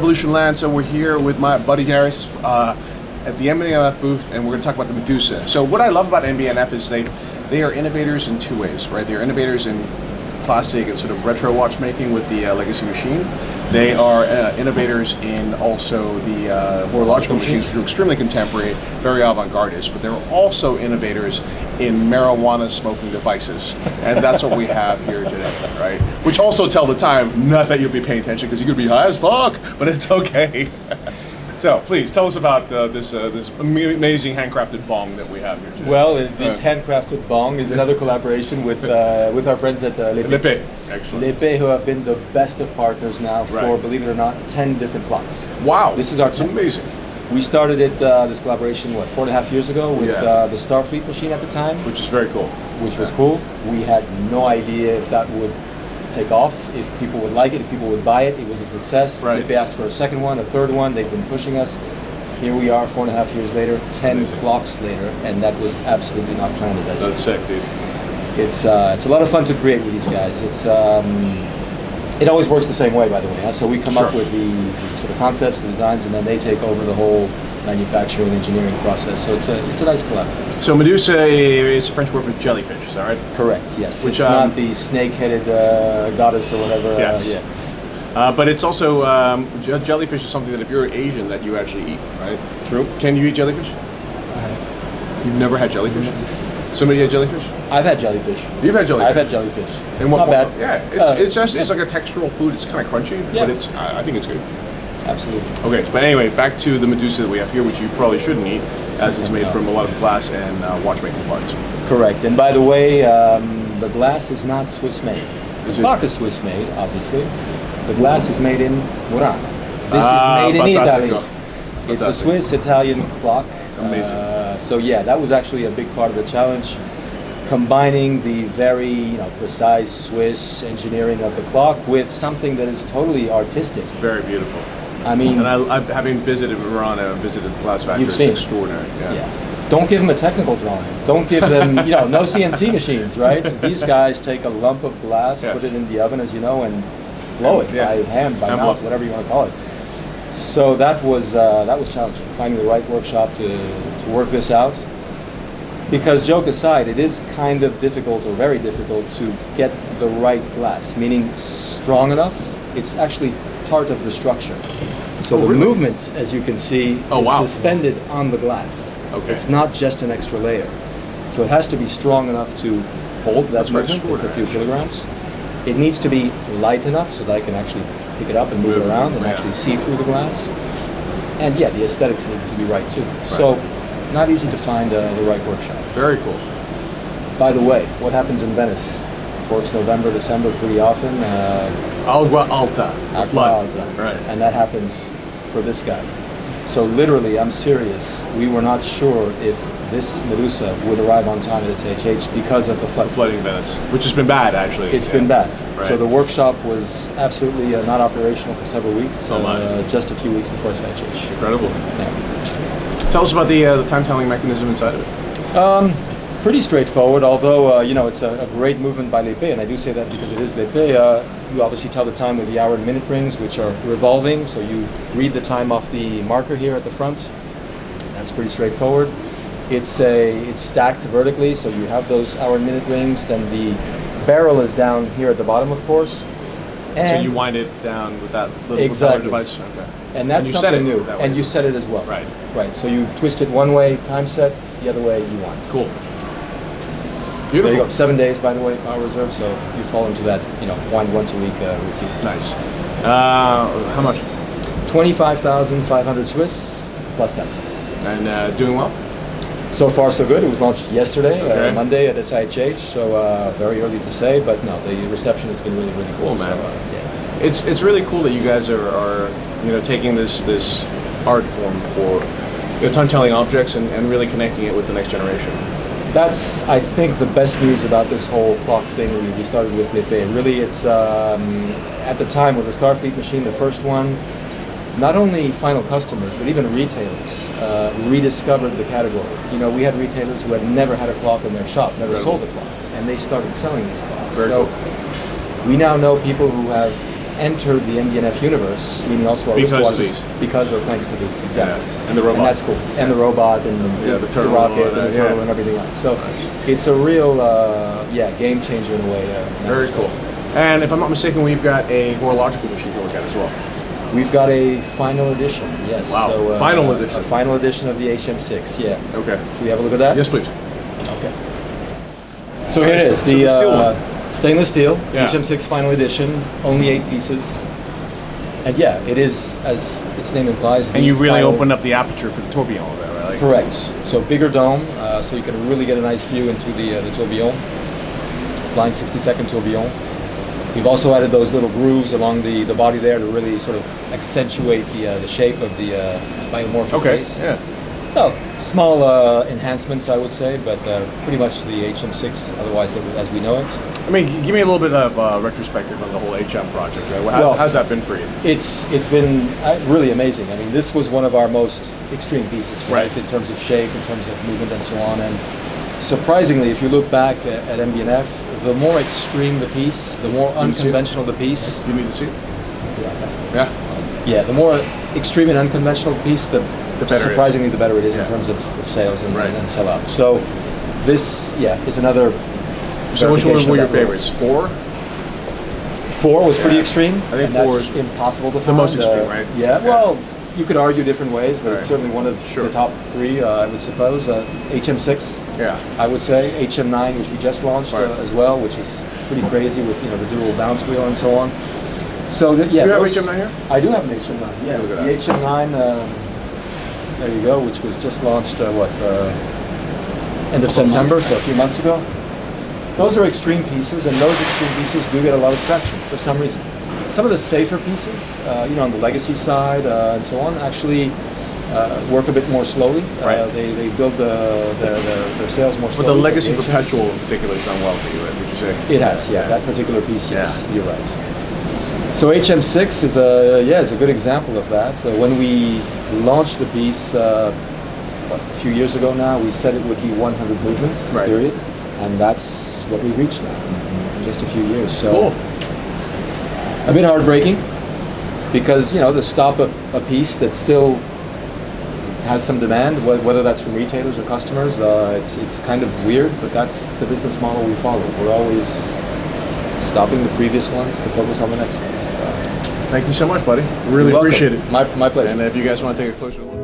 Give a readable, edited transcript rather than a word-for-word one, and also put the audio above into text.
Revolution Land. So we're here with my buddy Charris at the MB&F booth, and we're going to talk about the Medusa. So what I love about MB&F is they are innovators in two ways, right? They're innovators in classic and sort of retro watchmaking with the legacy machine. They are innovators in also the horological machines, which are extremely contemporary, very avant-gardist, but they're also innovators in marijuana smoking devices. And that's what we have here today, right? Which also tell the time, not that you'll be paying attention because you could be high as fuck, but it's okay. So please tell us about this amazing handcrafted bong that we have here today. Well, this handcrafted bong is another collaboration with our friends at L'Épée. Excellent. L'Épée, who have been the best of partners now for, Right. believe it or not, 10 different clocks. Wow, This is our that's 10th. amazing. We started this collaboration, 4.5 years ago with the Starfleet machine at the time. Which is very cool. Which was cool. We had no idea if that would take off, if people would like it, if people would buy it. It was a success. Right. They asked for a second one, a third one. They've been pushing us. Here we are, 4.5 years later, 10 Amazing. clocks later, and that was absolutely not planned, as I said. That's sick, dude. It's a lot of fun to create with these guys. It always works the same way, by the way. Huh? So we come up with the sort of concepts, the designs, and then they take over the whole manufacturing, engineering process. So it's a nice collab. So Medusa is a French word for jellyfish, is that right? Correct. Yes. Which, it's not the snake-headed goddess or whatever. Yes. But it's also jellyfish is something that if you're Asian that you actually eat, right? True. Can you eat jellyfish? You've never had jellyfish? Somebody had jellyfish? I've had jellyfish. You've had jellyfish? I've had jellyfish. In what Not form? bad. Yeah, it's like a textural food. It's kind of crunchy, but I think it's good. Absolutely. Okay, but anyway, back to the Medusa that we have here, which you probably shouldn't eat, as it's made from a lot of glass and watchmaking parts. Correct. And by the way, the glass is not Swiss-made. The clock is Swiss-made, obviously. The glass is made in Murano. This is made in Italy. It's a Swiss-Italian clock. Amazing. So yeah, that was actually a big part of the challenge, combining the very precise Swiss engineering of the clock with something that is totally artistic. It's very beautiful. I mean, and I having visited Murano, visited the glass factory, it's extraordinary. Yeah. Don't give them a technical drawing. Don't give them, no CNC machines, right? These guys take a lump of glass, put it in the oven, as you know, and blow it by hand, by mouth, whatever you want to call it. So that was challenging, finding the right workshop to work this out. Because joke aside, it is kind of difficult or very difficult to get the right glass, meaning strong enough. It's actually part of the structure. So the movement, as you can see, is suspended on the glass. Okay. It's not just an extra layer. So it has to be strong enough to hold that movement. It's a few kilograms. It needs to be light enough so that I can actually pick it up and move it around and actually see through the glass. And yeah, the aesthetics need to be right too. So not easy to find the right workshop. Very cool. By the way, what happens in Venice? Of course, November, December, pretty often. Agua Alta. Flood. Alta. Right. And that happens for this guy. So literally, I'm serious. We were not sure if this Medusa would arrive on time at SIHH because of the flood. Flooding in Venice, which has been bad, actually. It's been bad. Right. So the workshop was absolutely not operational for several weeks. Just a few weeks before SIHH. Incredible. Yeah. Tell us about the time-telling mechanism inside of it. Pretty straightforward, although it's a great movement by L'Épée, and I do say that because it is L'Épée. You obviously tell the time with the hour and minute rings, which are revolving, so you read the time off the marker here at the front. That's pretty straightforward. It's stacked vertically, so you have those hour and minute rings. Then the barrel is down here at the bottom, of course. And so you wind it down with that little device. Okay. And that's something new. And you set it as well. Right. Right. So you twist it one way, time set, the other way you want. Cool. Beautiful. There you go. 7 days, by the way, power reserve. So you fall into that, wind once a week routine. Nice. How much? 25,500 Swiss plus taxes. And doing well? So far, so good. It was launched yesterday, Monday at SIHH. So very early to say, but no, the reception has been really, really cool. Man. So, It's really cool that you guys are taking this art form for time-telling objects and really connecting it with the next generation. That's, I think, the best news about this whole clock thing we started with L'Épée. Really, it's at the time with the Starfleet machine, the first one, not only final customers, but even retailers rediscovered the category. We had retailers who had never had a clock in their shop, never sold a clock, and they started selling these clocks. We now know people who have entered the MB&F universe, meaning also our wristwatches, because or thanks to these, exactly. Yeah. And the robot. And that's cool. And the robot and the turtle rocket and the turtle and everything else. So it's a real, game changer in a way. Very cool. And if I'm not mistaken, we've got a horological machine to look at as well. We've got a final edition, yes. Wow, so, final edition. A final edition of the HM6, yeah. Okay. Should we have a look at that? Yes, please. Okay. So here it is, the steel one. Stainless steel, Yeah. HM6 final edition, only 8 pieces. And yeah, it is, as its name implies. And you really opened up the aperture for the tourbillon of that, right? Correct. So bigger dome, so you can really get a nice view into the tourbillon. Flying 60-second tourbillon. We've also added those little grooves along the body there to really sort of accentuate the shape of the biomorphic face. Yeah. So small enhancements, I would say, but pretty much the HM6 otherwise as we know it. I mean, give me a little bit of retrospective on the whole HM project, right? How's that been for you? It's been really amazing. I mean, this was one of our most extreme pieces, right? In terms of shape, in terms of movement and so on. And surprisingly, if you look back at MB&F, the more extreme the piece, the more unconventional the piece. You need to see it? Yeah. Yeah, the more extreme and unconventional the piece, the better surprisingly the better it is in terms of sales and sell out. So this, is another. So which one were your favorites? 4? 4 was pretty extreme. I think 4 is impossible to find. The most extreme, right? Yeah. Well, you could argue different ways, but it's certainly one of the top 3, I would suppose. HM6. Yeah. I would say HM9, which we just launched as well, which is pretty crazy with the dual bounce wheel and so on. So do you have HM9 here? I do have an HM9. Yeah. The HM9. There you go, which was just launched end of September, so a few months ago. Those are extreme pieces, and those extreme pieces do get a lot of traction for some reason. Some of the safer pieces, on the legacy side and so on, actually work a bit more slowly. They build their sales more slowly. But the legacy perpetual in particular has done well for you, right? Would you say? It has, that particular piece, yes, you're right. So HM6 is a good example of that. When we launched the piece a few years ago now, we said it would be 100 movements, period. And that's what we've reached now in just a few years. So cool. A bit heartbreaking because, to stop a piece that still has some demand, whether that's from retailers or customers, it's kind of weird, but that's the business model we follow. We're always stopping the previous ones to focus on the next ones. Thank you so much, buddy. Really appreciate it. My pleasure. And if you guys want to take a closer look.